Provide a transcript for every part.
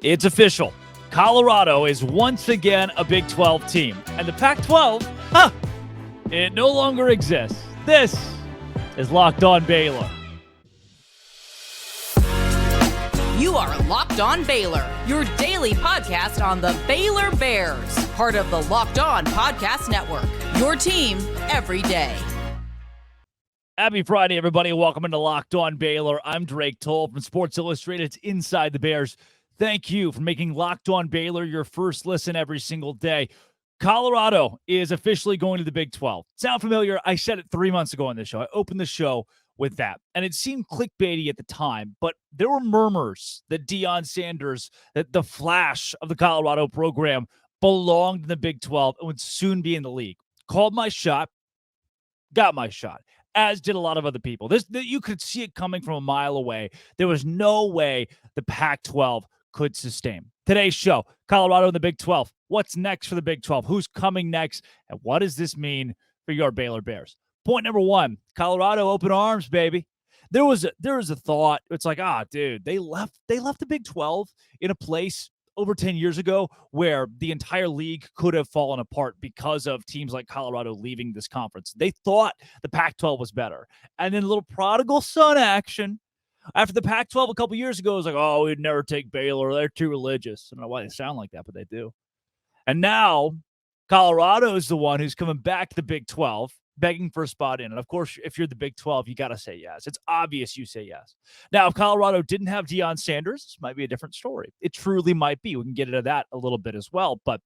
It's official. Colorado is once again a Big 12 team. And the Pac-12, it no longer exists. This is Locked On Baylor. You are Locked On Baylor, your daily podcast on the Baylor Bears, part of the Locked On Podcast Network, your team every day. Happy Friday, everybody. Welcome into Locked On Baylor. I'm Drake Toll from Sports Illustrated. It's Inside the Bears. Thank you for making Locked On Baylor your first listen every single day. Colorado is officially going to the Big 12. Sound familiar? I said it 3 months ago on this show. I opened the show with that, and it seemed clickbaity at the time, but there were murmurs that Deion Sanders, that the flash of the Colorado program, belonged in the Big 12 and would soon be in the league. Called my shot, got my shot, as did a lot of other people. You could see it coming from a mile away. There was no way the Pac-12 could sustain. Today's show, Colorado in the Big 12. What's next for the Big 12? Who's coming next? And what does this mean for your Baylor Bears? Point number one, Colorado open arms, baby. There was a thought. It's like, dude, they left the Big 12 in a place over 10 years ago where the entire league could have fallen apart because of teams like Colorado leaving this conference. They thought the Pac-12 was better. And then a little prodigal son action. After the Pac-12 a couple years ago, it was like, we'd never take Baylor. They're too religious. I don't know why they sound like that, but they do. And now Colorado is the one who's coming back to the Big 12, begging for a spot in. And, of course, if you're the Big 12, you got to say yes. It's obvious you say yes. Now, if Colorado didn't have Deion Sanders, this might be a different story. It truly might be. We can get into that a little bit as well. But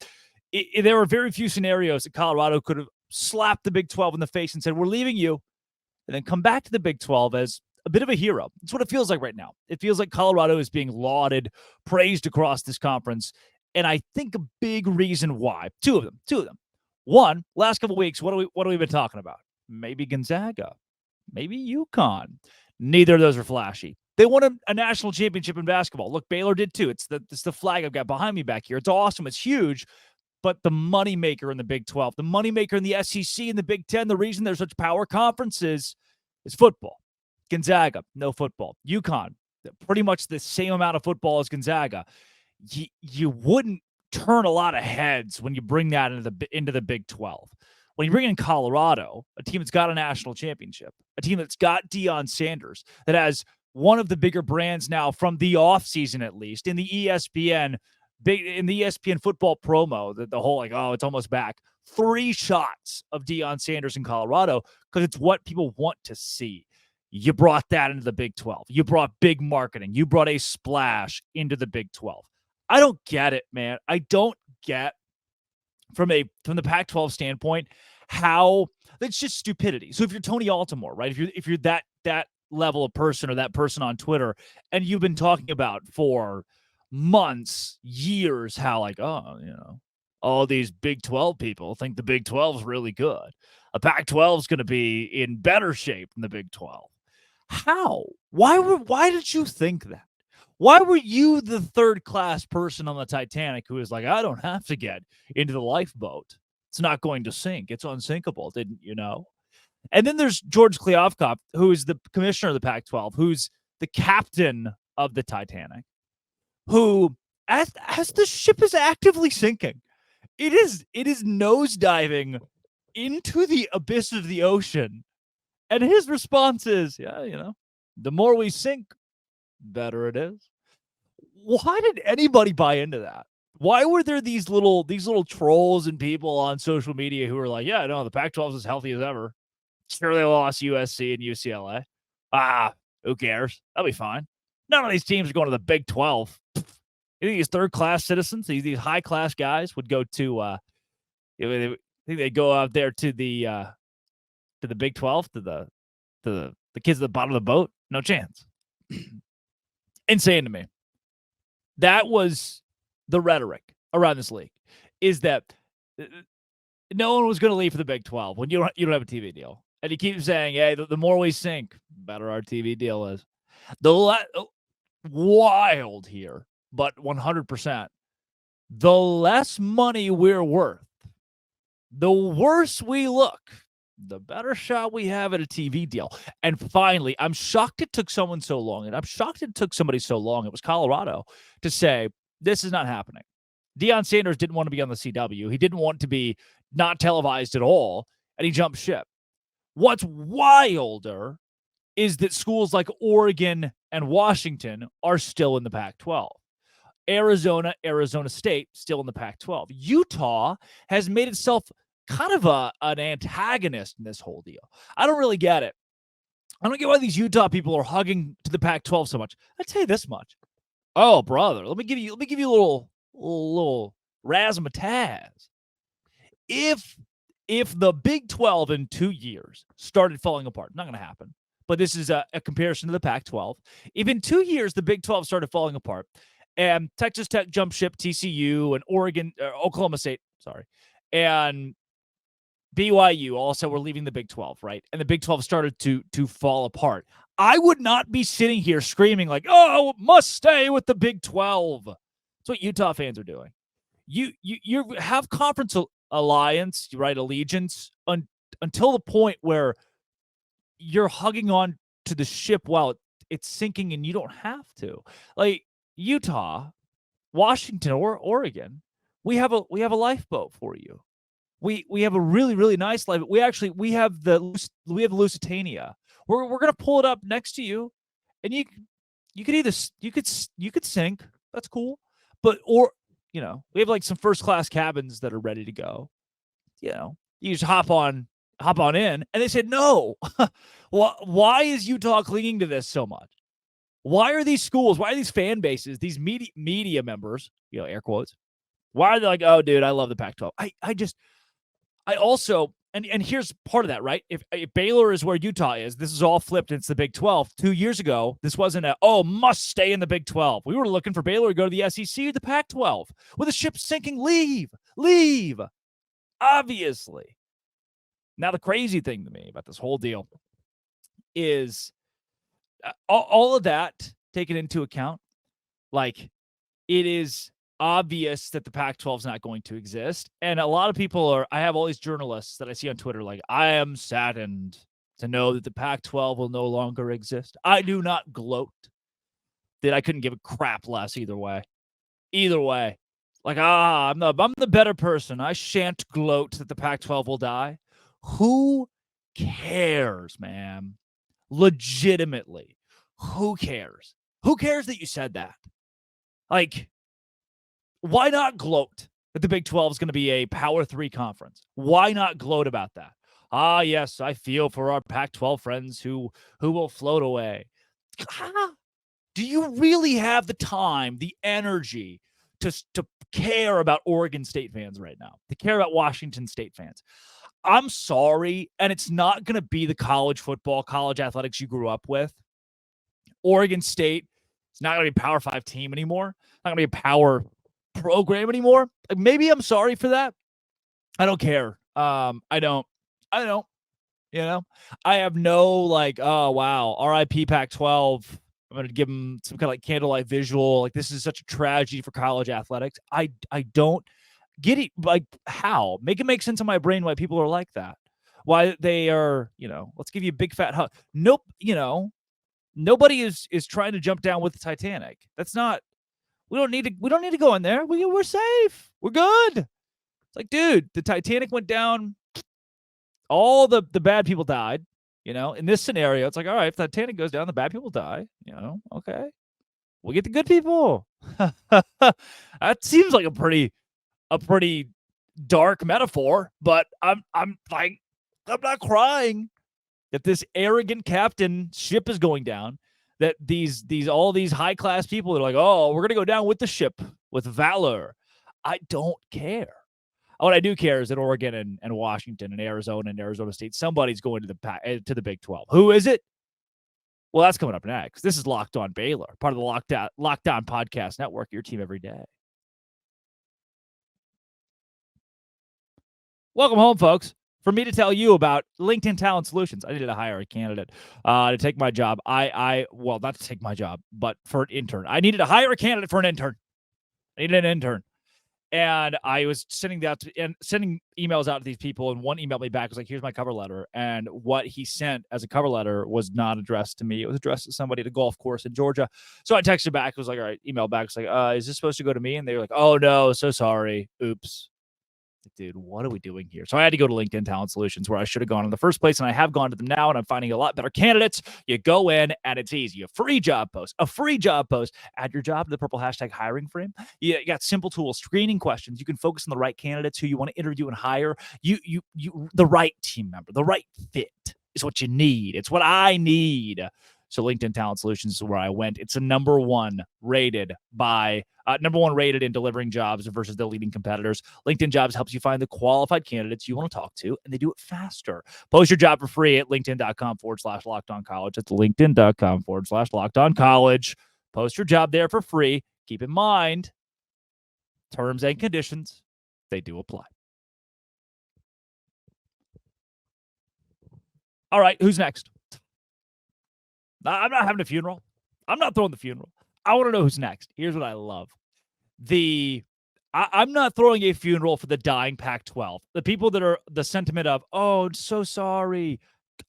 there are very few scenarios that Colorado could have slapped the Big 12 in the face and said, we're leaving you, and then come back to the Big 12 as a bit of a hero. That's what it feels like right now. It feels like Colorado is being lauded, praised across this conference. And I think a big reason why, two of them. One, last couple of weeks, what have we been talking about? Maybe Gonzaga, maybe UConn. Neither of those are flashy. They won a national championship in basketball. Look, Baylor did too. It's the flag I've got behind me back here. It's awesome. It's huge. But the moneymaker in the Big 12, the moneymaker in the SEC and the Big 10, the reason there's such power conferences is football. Gonzaga, no football. UConn, pretty much the same amount of football as Gonzaga. You wouldn't turn a lot of heads when you bring that into the Big 12. When you bring in Colorado, a team that's got a national championship, a team that's got Deion Sanders, that has one of the bigger brands now from the offseason at least, in the ESPN football promo, the whole it's almost back. 3 shots of Deion Sanders in Colorado because it's what people want to see. You brought that into the Big 12. You brought big marketing. You brought a splash into the Big 12. I don't get it, man. I don't get from the Pac-12 standpoint how that's just stupidity. So if you're Tony Altimore, right? If you're that level of person or that person on Twitter, and you've been talking about for months, years, how all these Big 12 people think the Big 12 is really good. A Pac-12 is going to be in better shape than the Big 12. How? Why did you think that? Why were you the third-class person on the Titanic who was like, I don't have to get into the lifeboat. It's not going to sink. It's unsinkable, didn't you know? And then there's George Kliavkoff, who is the commissioner of the Pac-12, who's the captain of the Titanic, who, as the ship is actively sinking, it is nosediving into the abyss of the ocean. And his response is, the more we sink, better it is. Why did anybody buy into that? Why were there these little trolls and people on social media who were like, the Pac-12 is as healthy as ever. Sure, they lost USC and UCLA. Who cares? That'll be fine. None of these teams are going to the Big 12. You think these third-class citizens, these high-class guys would go to, I think they go out there to the Big 12, to the kids at the bottom of the boat? No chance. Insane to me. That was the rhetoric around this league, is that no one was going to leave for the Big 12 when you don't have a TV deal. And he keeps saying, hey, the more we sink, better our TV deal is. Wild here, but 100%. The less money we're worth, the worse we look, the better shot we have at a TV deal. And finally, I'm shocked it took someone so long, and I'm shocked it took somebody so long, it was Colorado, to say, This is not happening. Deion Sanders didn't want to be on the CW. He didn't want to be not televised at all, and he jumped ship. What's wilder is that schools like Oregon and Washington are still in the Pac-12. Arizona State, still in the Pac-12. Utah has made itself kind of an antagonist in this whole deal. I don't really get it. I don't get why these Utah people are hugging to the Pac-12 so much. I'll tell you this much. Oh, brother, let me give you a little razzmatazz. If the Big 12 in 2 years started falling apart, not going to happen, but this is a comparison to the Pac-12. If in 2 years the Big 12 started falling apart, and Texas Tech jumped ship, TCU and Oklahoma State, and BYU also were leaving the Big 12, right? And the Big 12 started to fall apart. I would not be sitting here screaming like, "Oh, must stay with the Big 12." That's what Utah fans are doing. You have conference alliance, right? Allegiance until the point where you're hugging on to the ship while it's sinking, and you don't have to. Like Utah, Washington, or Oregon, we have a lifeboat for you. We have a really, really nice life. We have Lusitania. We're gonna pull it up next to you, and you could sink. That's cool, but we have like some first class cabins that are ready to go. You just hop on in, and they said no. Why is Utah clinging to this so much? Why are these schools? Why are these fan bases? These media members, air quotes. Why are they like, "Oh, dude, I love the Pac-12." I also, and here's part of that, right? If Baylor is where Utah is, this is all flipped. It's the Big 12. 2 years ago, this wasn't must stay in the Big 12. We were looking for Baylor to go to the SEC or the Pac-12. With the ship sinking, leave. Obviously. Now, the crazy thing to me about this whole deal is all of that taken into account, like, it is obvious that the Pac-12 is not going to exist. And a lot of people I have all these journalists that I see on Twitter like, "I am saddened to know that the Pac-12 will no longer exist." I do not gloat that I couldn't give a crap less either way. Like, I'm the better person. I shan't gloat that the Pac-12 will die. Who cares, man? Legitimately. Who cares? Who cares that you said that? Like, why not gloat that the Big 12 is going to be a Power 3 conference? Why not gloat about that? Yes, I feel for our Pac-12 friends who will float away. Do you really have the time, the energy to care about Oregon State fans right now, to care about Washington State fans? I'm sorry, and it's not going to be the college football, college athletics you grew up with. Oregon State, it's not going to be a Power 5 team anymore. It's not going to be a power program anymore. Like, maybe I'm sorry for that. I don't care. I don't. I have no like, oh wow, RIP Pac-12. I'm going to give them some kind of like candlelight visual. Like, this is such a tragedy for college athletics. I don't get it. Like, how? Make it make sense in my brain why people are like that. Why they are, let's give you a big fat hug. Nope. Nobody is trying to jump down with the Titanic. That's not. We don't need to go in there. We're safe. We're good. It's like, dude, the Titanic went down. All the bad people died. In this scenario, it's like, all right, if the Titanic goes down, the bad people die. Okay, we'll get the good people. That seems like a pretty dark metaphor, but I'm not crying that this arrogant captain ship is going down. That all these high class people are like, "Oh, we're gonna go down with the ship with valor." I don't care. What I do care is that Oregon and Washington and Arizona State, somebody's going to the Big 12. Who is it? Well, that's coming up next. This is Locked On Baylor, part of the Lockdown Podcast Network, your team every day. Welcome home, folks. For me to tell you about LinkedIn Talent Solutions. I needed to hire a candidate to take my job. Well, not to take my job, but for an intern. I needed to hire a candidate for an intern. I needed an intern. And I was sending emails out to these people, and one emailed me back, was like, here's my cover letter. And what he sent as a cover letter was not addressed to me. It was addressed to somebody at a golf course in Georgia. So I texted back, was like, all right, email back. It's like, is this supposed to go to me? And they were like, oh no, so sorry. Oops. Dude, what are we doing here? So I had to go to LinkedIn Talent Solutions, where I should have gone in the first place, and I have gone to them now, and I'm finding a lot better candidates. You go in, and it's easy. A free job post. Add your job to the purple hashtag hiring frame. You got simple tools, screening questions. You can focus on the right candidates who you want to interview and hire. You the right team member, the right fit is what you need. It's what I need. So LinkedIn Talent Solutions is where I went. It's a number one rated in delivering jobs versus the leading competitors. LinkedIn Jobs helps you find the qualified candidates you want to talk to, and they do it faster. Post your job for free at linkedin.com/lockedoncollege. That's linkedin.com/lockedoncollege. Post your job there for free. Keep in mind, terms and conditions, they do apply. All right, who's next? I'm not having a funeral. I'm not throwing the funeral. I want to know who's next. Here's what I love. I'm not throwing a funeral for the dying Pac-12. The people that are the sentiment of, oh, so sorry.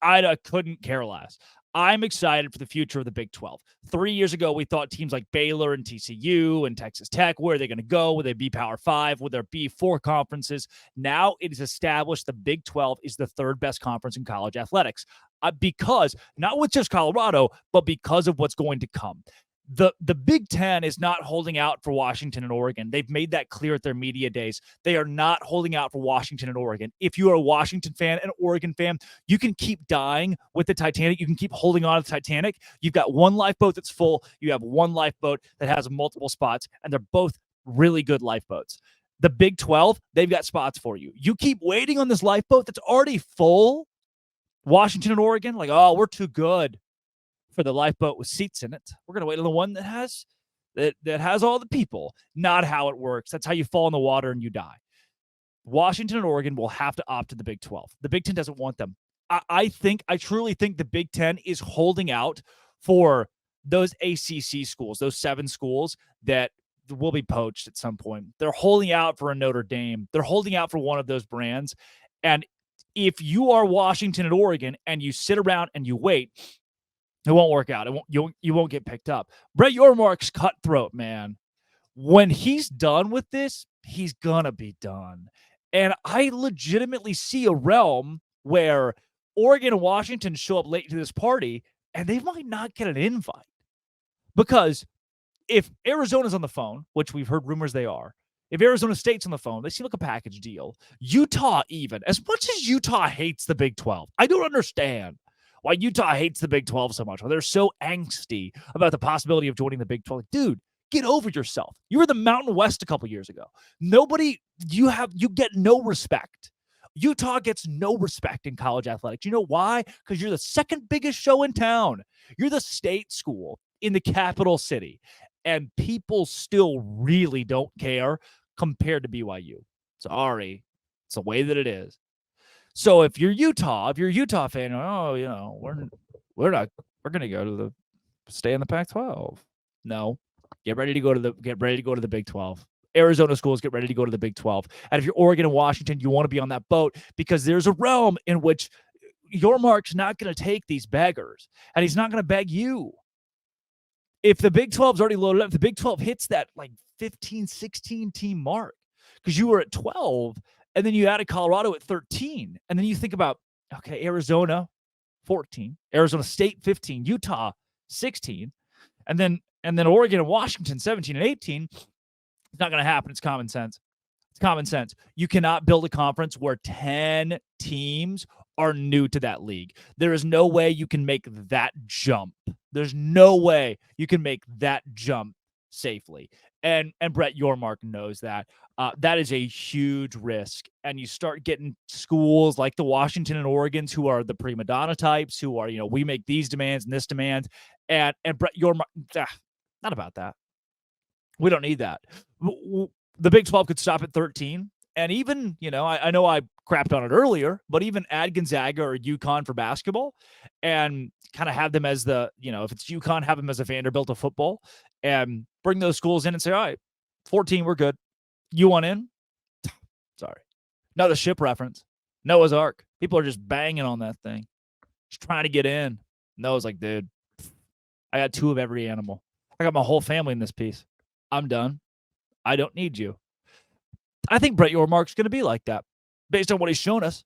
I couldn't care less. I'm excited for the future of the Big 12. 3 years ago, we thought teams like Baylor and TCU and Texas Tech, where are they going to go? Will they be Power 5? Will there be 4 conferences? Now it is established the Big 12 is the third best conference in college athletics. Because, not with just Colorado, but because of what's going to come. The Big Ten is not holding out for Washington and Oregon. They've made that clear at their media days. They are not holding out for Washington and Oregon. If you are a Washington fan and Oregon fan, you can keep dying with the Titanic. You can keep holding on to the Titanic. You've got one lifeboat that's full. You have one lifeboat that has multiple spots, and they're both really good lifeboats. The Big 12, they've got spots for you. You keep waiting on this lifeboat that's already full. Washington and Oregon, like, oh, we're too good for the lifeboat with seats in it. We're going to wait on the one that has all the people. Not how it works. That's how you fall in the water and you die. Washington and Oregon will have to opt to the Big 12. The Big 10 doesn't want them. I truly think the Big 10 is holding out for those ACC schools, those 7 schools that will be poached at some point. They're holding out for a Notre Dame. They're holding out for one of those brands. And if you are Washington and Oregon and you sit around and you wait, it won't work out. You won't get picked up. Brett Yormark's cutthroat, man. When he's done with this, he's gonna be done. And I legitimately see a realm where Oregon and Washington show up late to this party and they might not get an invite. Because if Arizona's on the phone, which we've heard rumors they are, if Arizona State's on the phone, they seem like a package deal. Utah even. As much as Utah hates the Big 12, I don't understand why Utah hates the Big 12 so much. Why they're so angsty about the possibility of joining the Big 12. Dude, get over yourself. You were the Mountain West a couple years ago. You get no respect. Utah gets no respect in college athletics. You know why? Because you're the second biggest show in town. You're the state school in the capital city. And people still really don't care compared to BYU. Sorry. It's the way that it is. So if you're a Utah fan, we're going to stay in the Pac-12. No. Get ready to go to the Big 12. Arizona schools, get ready to go to the Big 12. And if you're Oregon and Washington, you want to be on that boat because there's a realm in which Yormark's not going to take these beggars, and he's not going to beg you. If the Big 12's already loaded up, the Big 12 hits that like 15, 16 team mark because you were at 12 and then you added Colorado at 13. And then you think about, okay, Arizona 14, Arizona State 15, Utah 16, and then Oregon and Washington 17 and 18. It's not going to happen. It's common sense. It's common sense. You cannot build a conference where 10 teams are new to that league. There is no way you can make that jump. There's no way you can make that jump safely. And Brett Yormark knows that. That is a huge risk. And you start getting schools like the Washington and Oregons who are the prima donna types, who are, we make these demands and this demand. And Brett Yormark, not about that. We don't need that. The Big 12 could stop at 13. And even, I know I crapped on it earlier, but even add Gonzaga or UConn for basketball and kind of have them as the, if it's UConn, have them as a Vanderbilt of football and bring those schools in and say, all right, 14, we're good. You want in? Sorry. Another ship reference. Noah's Ark. People are just banging on that thing. Just trying to get in. Noah's like, dude, I got 2 of every animal. I got my whole family in this piece. I'm done. I don't need you. I think Brett Yormark's going to be like that based on what he's shown us.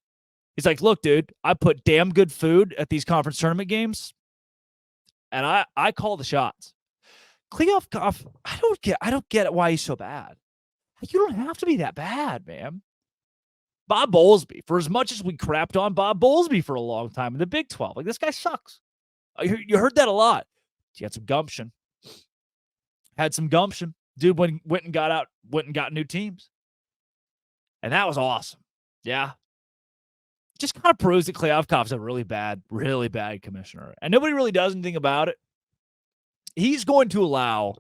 He's like, look, dude, I put damn good food at these conference tournament games, and I call the shots. Kliavkoff, I don't get why he's so bad. You don't have to be that bad, man. Bob Bowlesby, for as much as we crapped on Bob Bowlesby for a long time in the Big 12, like, this guy sucks. You heard that a lot. He had some gumption. Dude went and got new teams. And that was awesome. Yeah. Just kind of proves that Kliavkoff's a really bad commissioner. And nobody really does anything about it. He's going to allow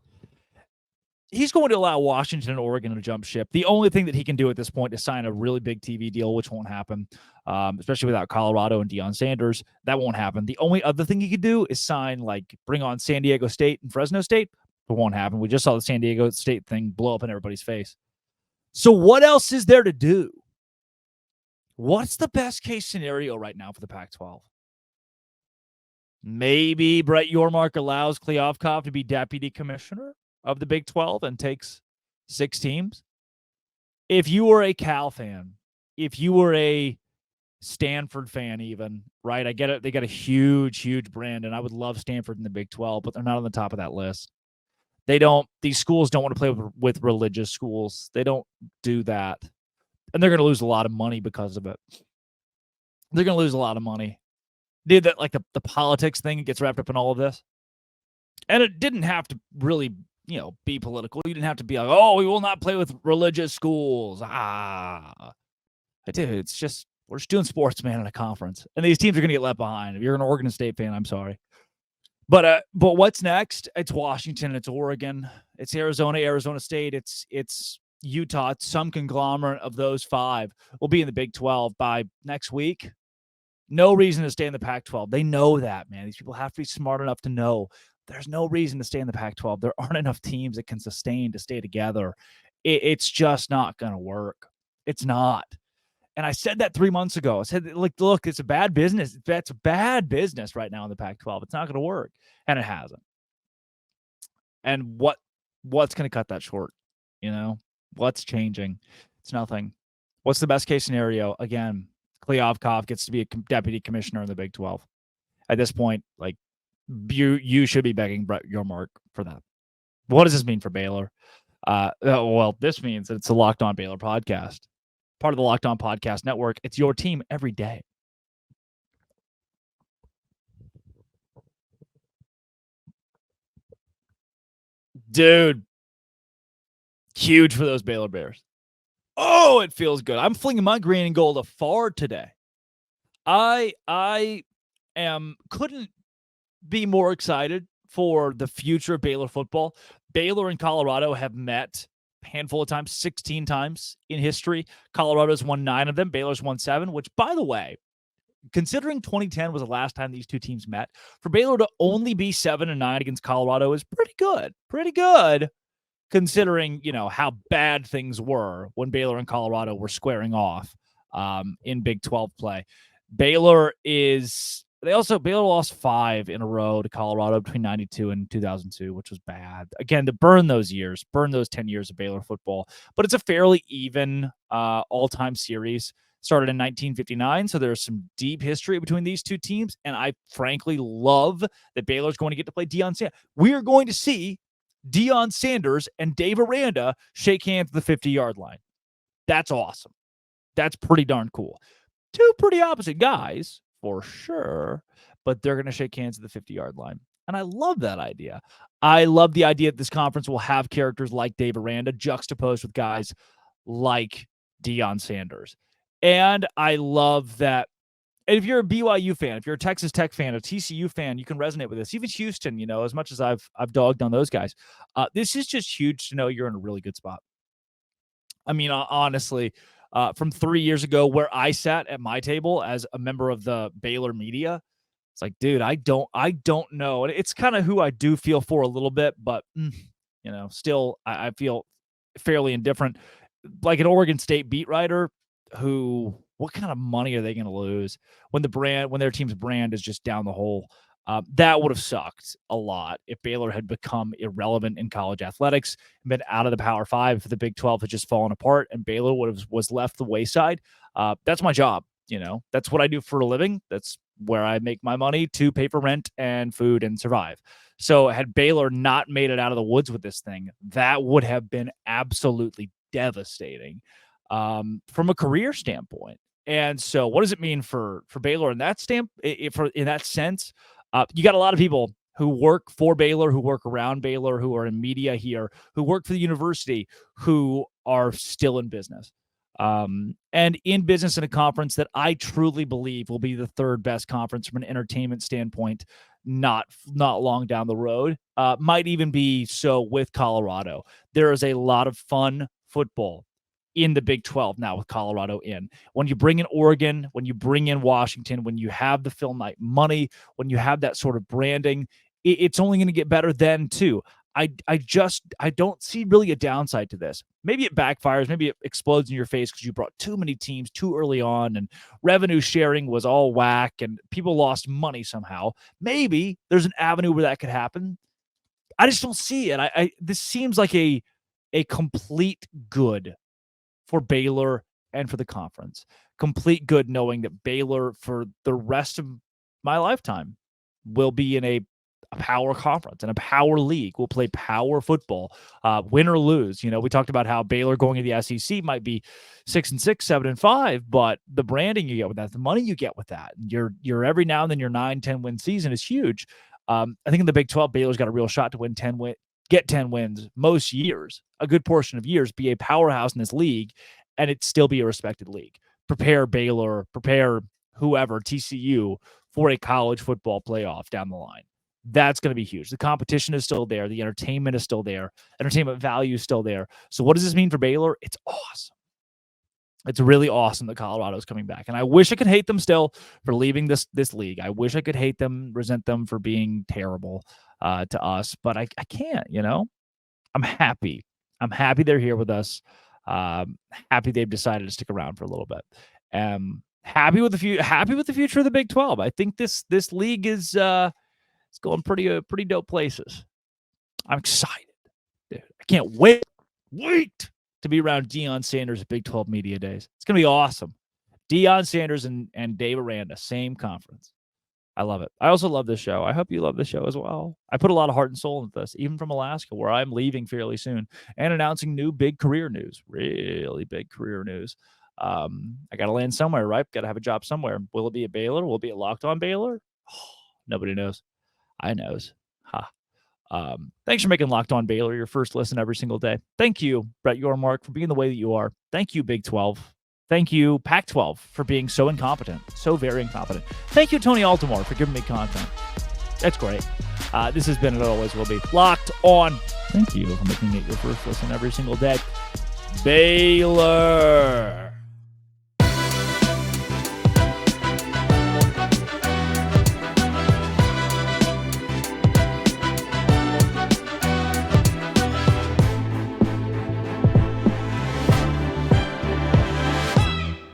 Washington and Oregon to jump ship. The only thing that he can do at this point is sign a really big TV deal, which won't happen, especially without Colorado and Deion Sanders. That won't happen. The only other thing he could do is bring on San Diego State and Fresno State. It won't happen. We just saw the San Diego State thing blow up in everybody's face. So what else is there to do? What's the best case scenario right now for the Pac-12? Maybe Brett Yormark allows Kliavkoff to be deputy commissioner of the Big 12 and takes 6 teams. If you were a Cal fan, if you were a Stanford fan even, right? I get it. They got a huge brand, and I would love Stanford in the Big 12, but they're not on the top of that list. These schools don't want to play with religious schools. They don't do that. And they're going to lose a lot of money because of it. They're going to lose a lot of money. Dude, that like the politics thing gets wrapped up in all of this. And it didn't have to really, be political. You didn't have to be like, oh, we will not play with religious schools. Dude, it's just, we're just doing sports, man, in a conference. And these teams are going to get left behind. If you're an Oregon State fan, I'm sorry. But what's next? It's Washington, it's Oregon, it's Arizona State, it's Utah. It's some conglomerate of those 5 will be in the Big 12 by next week. No reason to stay in the Pac-12. They know that, man. These people have to be smart enough to know there's no reason to stay in the Pac-12. There aren't enough teams that can sustain to stay together. It's just not going to work. It's not. And I said that 3 months ago. I said, look, it's a bad business. That's a bad business right now in the Pac-12. It's not going to work. And it hasn't. And what's going to cut that short? What's changing? It's nothing. What's the best case scenario? Again, Kliavkoff gets to be a deputy commissioner in the Big 12. At this point, like, you should be begging Brett Yormark for that. What does this mean for Baylor? Well, this means that it's a Locked On Baylor podcast, part of the Locked On Podcast Network. It's your team every day. Dude, huge for those Baylor Bears. Oh, it feels good. I'm flinging my green and gold afar today. I couldn't be more excited for the future of Baylor football. Baylor and Colorado have met a handful of times, 16 times in history. Colorado's won 9 of them. Baylor's won 7, which, by the way, considering 2010 was the last time these two teams met, for Baylor to only be 7-9 against Colorado is pretty good. Pretty good, considering, how bad things were when Baylor and Colorado were squaring off in Big 12 play. Baylor lost 5 in a row to Colorado between 92 and 2002, which was bad. Again, to burn those 10 years of Baylor football. But it's a fairly even all-time series. Started in 1959, so there's some deep history between these two teams, and I frankly love that Baylor's going to get to play Deion Sanders. We are going to see Deion Sanders and Dave Aranda shake hands at the 50-yard line. That's awesome. That's pretty darn cool. 2 pretty opposite guys, for sure, but they're going to shake hands at the 50-yard line. And I love that idea. I love the idea that this conference will have characters like Dave Aranda juxtaposed with guys like Deion Sanders. And I love that. And if you're a BYU fan, if you're a Texas Tech fan, a TCU fan, you can resonate with this. Even Houston, as much as I've dogged on those guys, this is just huge to know you're in a really good spot. I mean, honestly, from 3 years ago, where I sat at my table as a member of the Baylor media, it's like, dude, I don't know. And it's kind of who I do feel for a little bit, but still, I feel fairly indifferent. like an Oregon State beat writer who, what kind of money are they going to lose when their team's brand is just down the hole? That would have sucked a lot if Baylor had become irrelevant in college athletics and been out of the Power Five, if the Big 12 had just fallen apart and Baylor was left the wayside. That's my job. That's what I do for a living. That's where I make my money to pay for rent and food and survive. So had Baylor not made it out of the woods with this thing, that would have been absolutely devastating from a career standpoint. And so what does it mean for Baylor in that in that sense? You got a lot of people who work for Baylor, who work around Baylor, who are in media here, who work for the university, who are still in business. And in business in a conference that I truly believe will be the third best conference from an entertainment standpoint, not long down the road, might even be so with Colorado. There is a lot of fun football in the Big 12 now with Colorado in. When you bring in Oregon, when you bring in Washington, when you have the Phil Knight money, when you have that sort of branding, it's only going to get better then too. I don't see really a downside to this. Maybe it backfires. Maybe it explodes in your face because you brought too many teams too early on and revenue sharing was all whack and people lost money somehow. Maybe there's an avenue where that could happen. I just don't see it. This seems like a complete good for Baylor and for the conference. Complete good knowing that Baylor for the rest of my lifetime will be in a power conference and a power league. We'll play power football, win or lose. We talked about how Baylor going to the SEC might be 6-6, 7-5, but the branding you get with that, the money you get with that, your every now and then your 9-10 win season is huge. I think in the Big 12, Baylor's got a real shot to get 10 wins most years, a good portion of years, be a powerhouse in this league, and it still be a respected league. Prepare Baylor, prepare whoever, TCU, for a college football playoff down the line. That's going to be huge. The competition is still there. The entertainment is still there. Entertainment value is still there. So what does this mean for Baylor? It's awesome. It's really awesome that Colorado's coming back. And I wish I could hate them still for leaving this league. I wish I could hate them, resent them for being terrible to us, but I can't, I'm happy. I'm happy they're here with us. Happy they've decided to stick around for a little bit. Happy with the future of the Big 12. I think this league is it's going pretty dope places. I'm excited. Dude, I can't wait to be around Deion Sanders at Big 12 Media Days. It's going to be awesome. Deion Sanders and Dave Aranda, same conference. I love it. I also love this show. I hope you love this show as well. I put a lot of heart and soul into this, even from Alaska, where I'm leaving fairly soon and announcing new big career news, really big career news. I got to land somewhere, right? Got to have a job somewhere. Will it be at Baylor? Will it be at Locked On Baylor? Oh, nobody knows. I knows. Thanks for making Locked On Baylor your first listen every single day. Thank you, Brett Yormark, for being the way that you are. Thank you, Big 12. Thank you, Pac-12, for being so incompetent, so very incompetent. Thank you, Tony Altomare, for giving me content. That's great. This has been, and it always will be, Locked On. Thank you for making it your first listen every single day. Baylor.